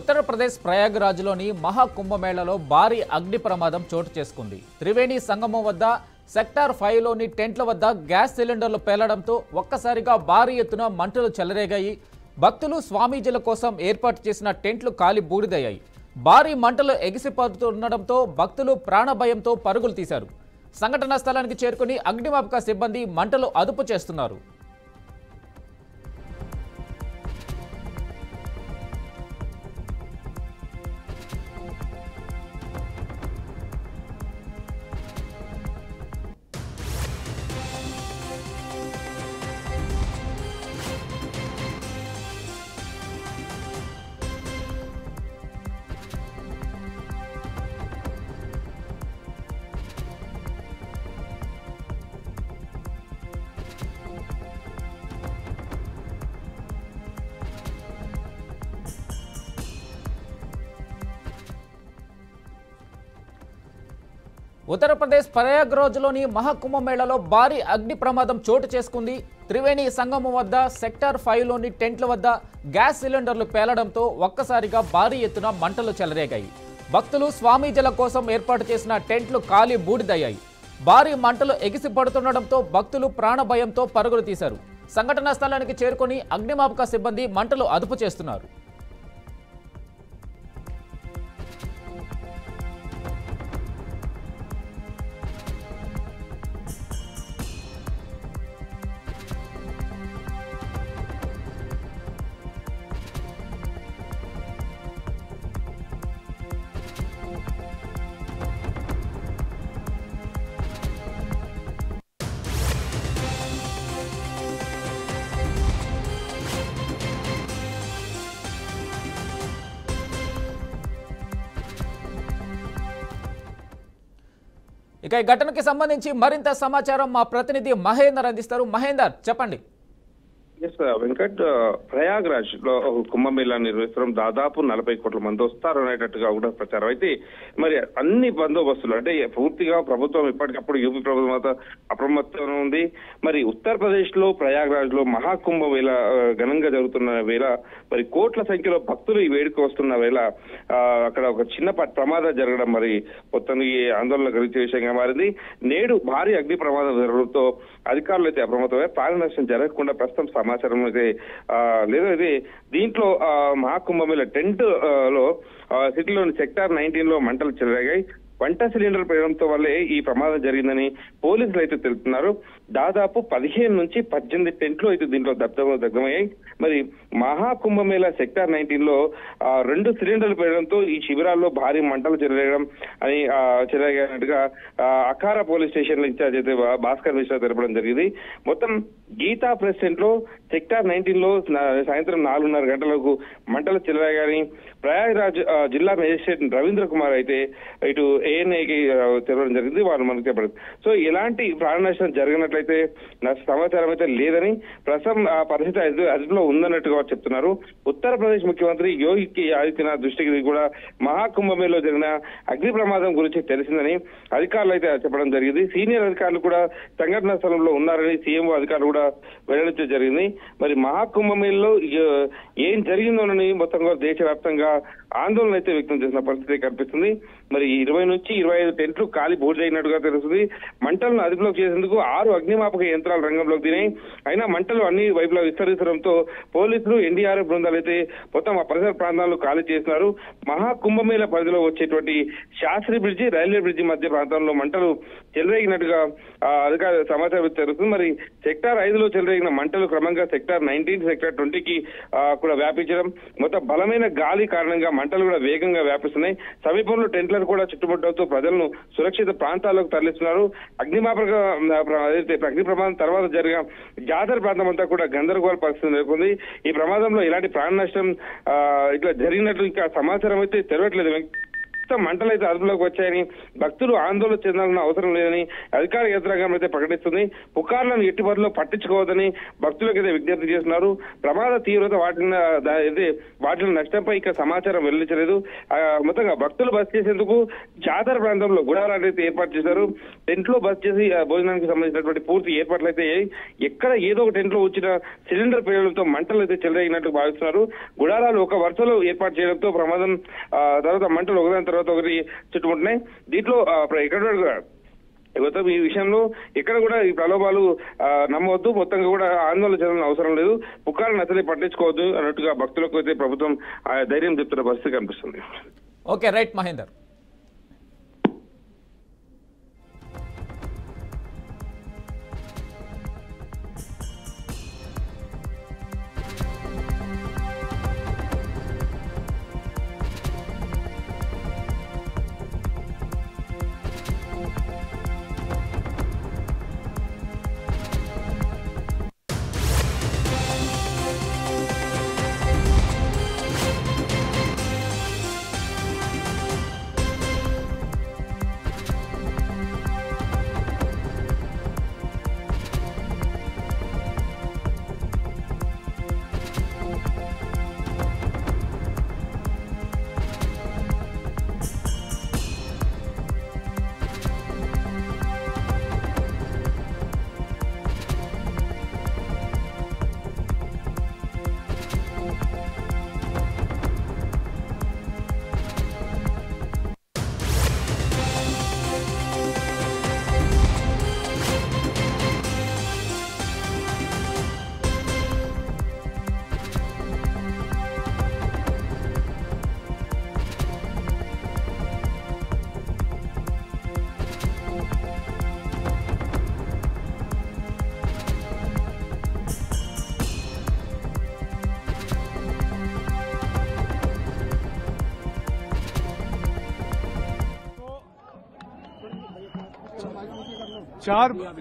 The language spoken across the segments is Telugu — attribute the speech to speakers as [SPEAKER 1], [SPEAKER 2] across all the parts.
[SPEAKER 1] ఉత్తరప్రదేశ్ ప్రయాగ్రాజ్లోని మహాకుంభమేళలో భారీ అగ్ని ప్రమాదం చోటు చేసుకుంది. త్రివేణి సంగమం వద్ద సెక్టార్ 5లోని టెంట్ల వద్ద గ్యాస్ సిలిండర్లు పేలడంతో ఒక్కసారిగా భారీ ఎత్తున మంటలు చెలరేగాయి. భక్తులు స్వామీజీల కోసం ఏర్పాటు చేసిన టెంట్లు కాలి బూడిదయ్యాయి. భారీ మంటలు ఎగిసిపడుతుండడంతో భక్తులు ప్రాణభయంతో పరుగులు తీశారు. సంఘటనా స్థలానికి చేరుకుని అగ్నిమాపక సిబ్బంది మంటలు అదుపు చేస్తున్నారు. ఉత్తరప్రదేశ్ ప్రయాగ్రాజ్లోని మహాకుంభమేళలో భారీ అగ్ని ప్రమాదం చోటు చేసుకుంది. త్రివేణి సంగమం వద్ద సెక్టార్ 5లోని టెంట్ల వద్ద గ్యాస్ సిలిండర్లు పేలడంతో ఒక్కసారిగా భారీ ఎత్తున మంటలు చెలరేగాయి. భక్తులు స్వామీజీల కోసం ఏర్పాటు చేసిన టెంట్లు కాలి బూడిదయ్యాయి. భారీ మంటలు ఎగిసిపడుతుండడంతో భక్తులు ప్రాణభయంతో పరుగులు తీశారు. సంఘటనా స్థలానికి చేరుకొని అగ్నిమాపక సిబ్బంది మంటలు అదుపు చేస్తున్నారు. ఇక ఈ ఘటనకి సంబంధించి మరింత సమాచారం మా ప్రతినిధి మహేందర్ అందిస్తారు. మహేందర్, చెప్పండి.
[SPEAKER 2] వెంకట్, ప్రయాగ్రాజ్ లో కుంభమేళా నిర్వహించడం దాదాపు 40 కోట్ల మంది వస్తారు అనేటట్టుగా కూడా ప్రచారం అయితే మరి అన్ని బందోబస్తులు అంటే పూర్తిగా ప్రభుత్వం ఇప్పటికప్పుడు యూపీ ప్రభుత్వం అప్రమత్తంగా ఉంది. మరి ఉత్తరప్రదేశ్ లో ప్రయాగ్రాజ్ లో మహాకుంభమేళా ఘనంగా జరుగుతున్న వేళ మరి కోట్ల సంఖ్యలో భక్తులు ఈ వేడుక వస్తున్న వేళ అక్కడ ఒక చిన్న ప్రమాదం జరగడం మరి మొత్తానికి ఆందోళన కలిగే విషయంగా మారింది. నేడు భారీ అగ్ని ప్రమాదం జరగడంతో అధికారులు అయితే అప్రమత్తమై ప్రాణ నష్టం జరగకుండా ప్రస్తుతం సమాచారం అయితే లేదు. ఇది దీంట్లో మహాకుంభమేళా టెంట్ లో సిటీలోని సెక్టార్ 19లో మంటలు చెలరేగాయి. వంట సిలిండర్ పేయడంతో వల్లే ఈ ప్రమాదం జరిగిందని పోలీసులు అయితే తెలుపుతున్నారు. దాదాపు 15 నుంచి 18 టెంట్లు అయితే దీంట్లో దగ్ధమయ్యాయి. మరి మహాకుంభమేళా సెక్టార్ 19లో 2 సిలిండర్లు పేయడంతో ఈ శిబిరాల్లో భారీ మంటలు చెలరేగినట్టుగా అఖారా పోలీస్ స్టేషన్ ఇన్ఛార్జ్ అయితే భాస్కర్ మిశ్రా తెలపడం జరిగింది. మొత్తం గీతా ప్రెస్ సెంటర్ సెక్టార్ 19లో సాయంత్రం 4:30 గంటలకు మంటలు చెలరేగాయని ప్రయాగ్రాజ్ జిల్లా మేజిస్ట్రేట్ రవీంద్ర కుమార్ అయితే ఇటు ఏఎన్ఐకి తెలవడం జరిగింది. వారు మనకు చెప్పారు. సో ఎలాంటి ప్రాణ నష్టం జరిగినట్లయితే సమాచారం అయితే లేదని, ప్రస్తుతం ఆ పరిస్థితి అదుపులో ఉందన్నట్టుగా చెప్తున్నారు. ఉత్తరప్రదేశ్ ముఖ్యమంత్రి యోగి ఆదిత్యనాథ్ దృష్టికి కూడా మహాకుంభమేళలో జరిగిన అగ్ని ప్రమాదం గురించి తెలిసిందని అధికారులు అయితే చెప్పడం జరిగింది. సీనియర్ అధికారులు కూడా సంఘటనా స్థలంలో ఉన్నారని సీఎంఓ అధికారులు కూడా వెల్లడించడం జరిగింది. మరి మహాకుంభమేళలో ఏం జరిగిందోనని మొత్తం దేశవ్యాప్తంగా ఆందోళన అయితే వ్యక్తం చేసిన పరిస్థితి కనిపిస్తుంది. మరి 20 నుంచి 25 టెంట్లు కాలి బూడిదైనట్టుగా తెలుస్తుంది. మంటలను అదుపులోకి చేసేందుకు 6 అగ్నిమాపక యంత్రాలు రంగంలోకి దిగాయి. అయినా మంటలు అన్ని వైపులా విస్తరించడంతో పోలీసులు, ఎన్డీఆర్ఎఫ్ బృందాలు అయితే మొత్తం ఆ పరిసర ప్రాంతాలను ఖాళీ చేస్తున్నారు. మహాకుంభమేళా పరిధిలో వచ్చేటువంటి శాస్త్రి బ్రిడ్జి, రైల్వే బ్రిడ్జి మధ్య ప్రాంతంలో మంటలు చెలరేగినట్టుగా అధికార సమాచారం తెలుస్తుంది. మరి సెక్టార్ 5లో చెలరేగిన మంటలు క్రమంగా సెక్టార్ 19, సెక్టార్ 20కి కూడా వ్యాపించడం, మొత్తం బలమైన గాలి కారణంగా మంటలు కూడా వేగంగా వ్యాపిస్తున్నాయి. సమీపంలో టెంట్లను కూడా చుట్టుముట్టడంతో ప్రజలను సురక్షిత ప్రాంతాలకు తరలిస్తున్నారు. అగ్ని ప్రమాదం తర్వాత జరిగిన జాతర ప్రాంతం అంతా కూడా గందరగోళ పరిస్థితి నెలకొంది. ఈ ప్రమాదంలో ఎలాంటి ప్రాణ నష్టం ఇట్లా జరిగినట్లు ఇంకా సమాచారం అయితే తెలవట్లేదు. ప్రస్తుతం మంటలు అయితే అదుపులోకి వచ్చాయని, భక్తులు ఆందోళన చెందాల్సిన అవసరం లేదని అధికార యంత్రాంగం అయితే ప్రకటిస్తుంది. పుకార్లను ఎట్టి పరిస్థితుల్లో పట్టించుకోవద్దని భక్తులకు అయితే విజ్ఞప్తి చేస్తున్నారు. ప్రమాద తీవ్రత వాటిని నష్టంపై ఇక సమాచారం వెల్లడించలేదు. మొత్తంగా భక్తులు బస్ చేసేందుకు జాతర ప్రాంతంలో గుడారాలు అయితే ఏర్పాటు చేశారు. టెంట్ లో బస్ చేసి భోజనానికి సంబంధించినటువంటి పూర్తి ఏర్పాట్లు అయితే ఎక్కడ ఏదో ఒక టెంట్ లో వచ్చిన సిలిండర్ పేలడంతో మంటలు అయితే చెలరేగినట్టు భావిస్తున్నారు. గుడారాలు ఒక వరుసలో ఏర్పాటు చేయడంతో ప్రమాదం తర్వాత మంటలు ఒకదాని తర్వాత ఒకటి చుట్టుముట్టినాయి. దీంట్లో మొత్తం ఈ విషయంలో ఎక్కడ కూడా ఈ ప్రలోభాలు నమ్మవద్దు, మొత్తంగా కూడా ఆందోళన చేయాల్సిన అవసరం లేదు, పుకార్లను అసలే పట్టించుకోవద్దు అన్నట్టుగా భక్తులకు అయితే ప్రభుత్వం ధైర్యం చెప్తున్న పరిస్థితి కనిపిస్తుంది.
[SPEAKER 1] Okay, right Mahender.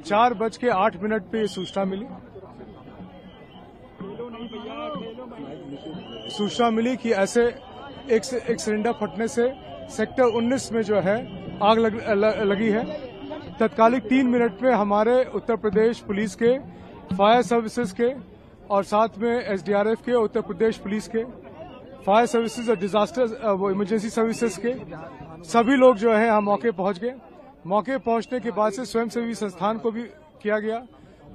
[SPEAKER 3] चार बज के 8 मिनट पे ये सूचना मिली कि ऐसे एक सिलेंडर फटने से सेक्टर 19 में जो है आग लगी है। तत्कालिक 3 मिनट में हमारे उत्तर प्रदेश पुलिस के, फायर सर्विसेज के और साथ में एसडीआरएफ के, उत्तर प्रदेश पुलिस के, फायर सर्विसेज और डिजास्टर इमरजेंसी सर्विसेज के सभी लोग जो है हम मौके पहुंच गए। मौके पहुंचने के बाद से स्वयंसेवी संस्थान को भी किया गया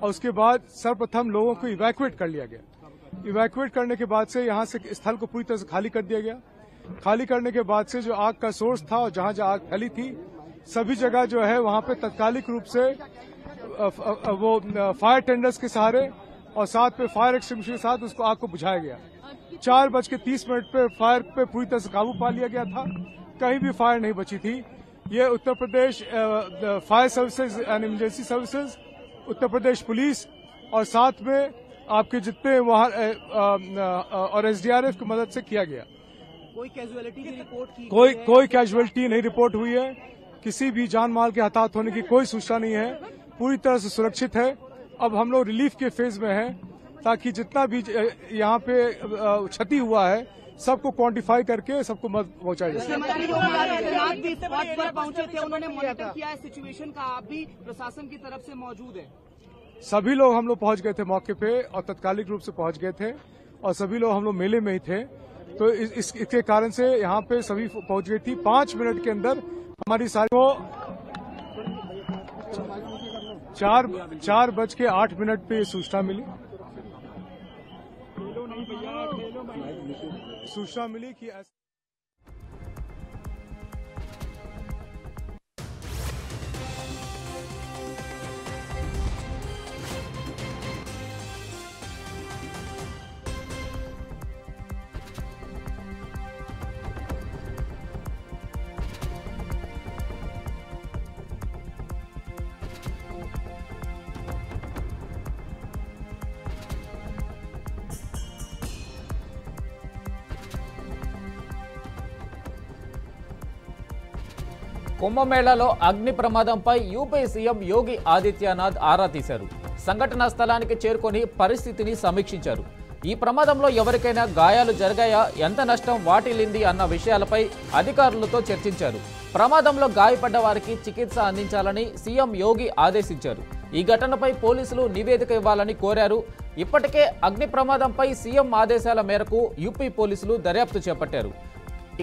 [SPEAKER 3] और उसके बाद सर्वप्रथम लोगों को इवैक्यूएट कर लिया गया। इवैक्यूएट करने के बाद से यहां से स्थल को पूरी तरह से खाली कर दिया गया। खाली करने के बाद से जो आग का सोर्स था और जहां जहां आग फैली थी सभी जगह जो है वहां पे तत्कालिक रूप से वो फायर टेंडर्स के सहारे और साथ में फायर एक्सटिंग्विशर के साथ उसको आग को बुझाया गया। 4:30 पे फायर पे पूरी तरह से काबू पा लिया गया था। कहीं भी फायर नहीं बची थी। ये Uttar Pradesh fire services and emergency services, Uttar Pradesh police और साथ में आपके जितने वहां और एसडीआरएफ की मदद से किया गया।
[SPEAKER 4] कोई कैजुअलिटी की रिपोर्ट की
[SPEAKER 3] कोई कैजुअलिटी नहीं रिपोर्ट हुई है। किसी भी जान माल के हताहत होने की कोई सूचना नहीं है। पूरी तरह से सुरक्षित है। अब हम लोग रिलीफ के फेज में हैं ताकि जितना भी यहाँ पे क्षति हुआ है सबको क्वांटिफाई करके सबको मदद पहुंचाई जाए।
[SPEAKER 4] पहुंचे थे, उन्होंने मॉनिटर किया है सिचुएशन का, आप भी प्रशासन की तरफ से मौजूद है।
[SPEAKER 3] सभी लोग हम लोग पहुंच गए थे मौके पे और तत्कालिक रूप से पहुंच गए थे और सभी लोग हम लोग मेले में ही थे, तो इसके कारण से यहाँ पे सभी पहुंच गई थी। 5 मिनट के अंदर हमारी सारी को 4:08 पे ये सूचना मिली कि
[SPEAKER 1] కుంభమేళాలో అగ్ని ప్రమాదంపై యూపీ సీఎం యోగి ఆదిత్యనాథ్ ఆరా తీశారు. సంఘటనా స్థలానికి చేరుకొని పరిస్థితిని సమీక్షించారు. ఈ ప్రమాదంలో ఎవరికైనా గాయాలు జరిగాయా, ఎంత నష్టం వాటిల్లింది అన్న విషయాలపై అధికారులతో చర్చించారు. ప్రమాదంలో గాయపడ్డ వారికి చికిత్స అందించాలని సీఎం యోగి ఆదేశించారు. ఈ ఘటనపై పోలీసులు నివేదిక ఇవ్వాలని కోరారు. ఇప్పటికే అగ్ని ప్రమాదంపై సీఎం ఆదేశాల మేరకు యూపీ పోలీసులు దర్యాప్తు చేపట్టారు.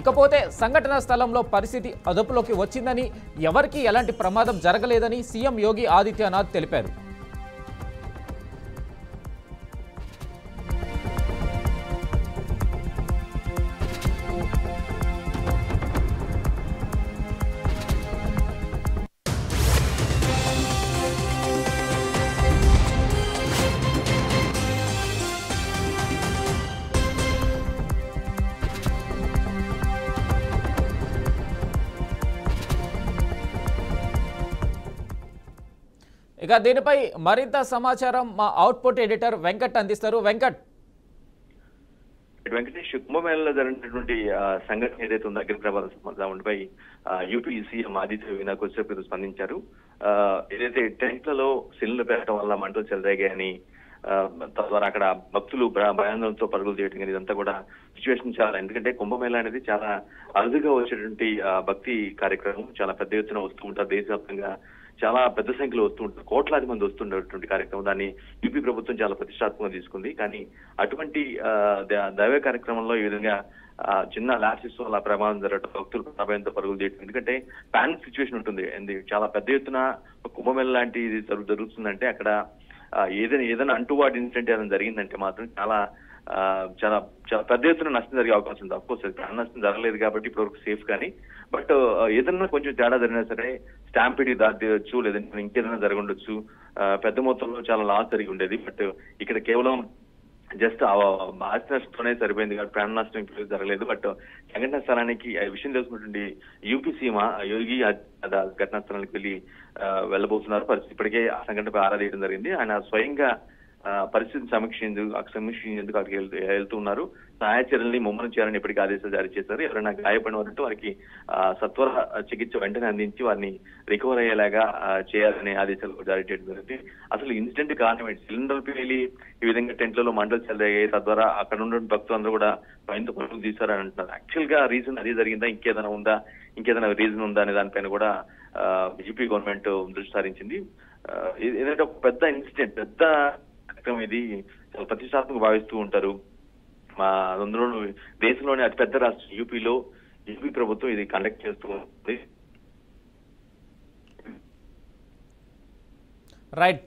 [SPEAKER 1] ఇకపోతే సంఘటన స్థలంలో పరిస్థితి అదుపులోకి వచ్చిందని, ఎవరికీ ఎలాంటి ప్రమాదం జరగలేదని సీఎం యోగి ఆదిత్యనాథ్ తెలిపారు. ఇక దీనిపై మరింత సమాచారం మా అవుట్పుట్ ఎడిటర్ వెంకట్ అందిస్తారు.
[SPEAKER 5] వెంకటేష్, కుంభమేళలో జరిగినటువంటి సంఘటన ఏదైతే ఉందో అగ్ని ప్రమాదంపై యూపీ సీఎం ఆదిత్యనాథ్ కొద్దిసేపు స్పందించారు. ఏదైతే టెంట్లలో సిలిండర్ పెట్టడం వల్ల మంటలు చెలరేగాయని, తద్వారా అక్కడ భక్తులు భయాందోళనతో పరుగులు చేయడం కానీ ఇదంతా కూడా సిచ్యువేషన్ చాలా, ఎందుకంటే కుంభమేళ అనేది చాలా అరుదుగా వచ్చేటువంటి భక్తి కార్యక్రమం. చాలా పెద్ద ఎత్తున వస్తూ ఉంటారు, దేశవ్యాప్తంగా చాలా పెద్ద సంఖ్యలో వస్తూ ఉంటారు, కోట్లాది మంది వస్తుండేటువంటి కార్యక్రమం. దాన్ని యూపీ ప్రభుత్వం చాలా ప్రతిష్టాత్మకంగా తీసుకుంది. కానీ అటువంటి దైవ కార్యక్రమంలో ఈ విధంగా చిన్న ల్యాప్సెస్ వల్ల ప్రమాదం జరగడం, భక్తులు ప్రభావంతో పరుగులు చేయడం, ఎందుకంటే పానిక్ సిచ్యువేషన్ ఉంటుంది. చాలా పెద్ద ఎత్తున కుంభమేళ లాంటి ఇది జరుగుతుందంటే అక్కడ ఏదైనా అంటువాడి ఇన్సిడెంట్ ఏదైనా జరిగిందంటే మాత్రం చాలా చాలా చాలా పెద్ద ఎత్తున నష్టం జరిగే అవకాశం ఉంది. అఫ్కోర్స్ ప్రాణ నష్టం జరగలేదు కాబట్టి ఇప్పటివరకు సేఫ్, కానీ బట్ ఏదన్నా కొంచెం తేడా జరిగినా సరే స్టాంపిడ్ దాటవచ్చు, లేదంటే ఇంకేదైనా జరిగి ఉండొచ్చు, పెద్ద మొత్తంలో చాలా లాస్ జరిగి ఉండేది. బట్ ఇక్కడ కేవలం జస్ట్ ఆస్తి నష్టంతోనే సరిపోయింది కాబట్టి ప్రాణ నష్టం ఇప్పుడు జరగలేదు. బట్ సంఘటన స్థలానికి విషయం తెలుసుకున్నటువంటి యూపీ సీమ యోగి ఘటనా స్థలానికి వెళ్ళబోతున్నారు. పరిస్థితి ఇప్పటికే ఆ సంఘటనపై ఆరా తీయడం జరిగింది. ఆయన స్వయంగా పరిస్థితిని సమీక్షించేందుకు అక్కడికి వెళ్తున్నారు. సహాయ చర్యల్ని ముమ్మరం చేయాలని ఇప్పటికీ ఆదేశాలు జారీ చేశారు. ఎవరైనా గాయపడిన వారంటే వారికి సత్వర చికిత్స వెంటనే అందించి వారిని రికవర్ అయ్యేలాగా చేయాలనే ఆదేశాలు జారీ చేయడం జరిగింది. అసలు ఇన్సిడెంట్ కారణం ఏంటి? సిలిండర్ పేలి ఈ విధంగా టెంట్లలో మంటలు చెలరేగాయి, తద్వారా అక్కడ ఉన్న భక్తులందరూ కూడా భయంతో పరుగులు తీశారని అంటున్నారు. యాక్చువల్ గా రీజన్ అదే జరిగిందా, ఇంకేదైనా రీజన్ ఉందా అనే దానిపైన కూడా బీజేపీ గవర్నమెంట్ దృష్టి సారించింది. ఏదంటే ఒక పెద్ద ఇన్సిడెంట్, పెద్ద కార్యక్రమం, ఇది చాలా ప్రతిష్టాత్మకంగా భావిస్తూ ఉంటారు. అందులో దేశంలోని అతిపెద్ద రాష్ట్రం యూపీ ప్రభుత్వం ఇది కండక్ట్ చేస్తూ ఉంది.
[SPEAKER 1] రైట్.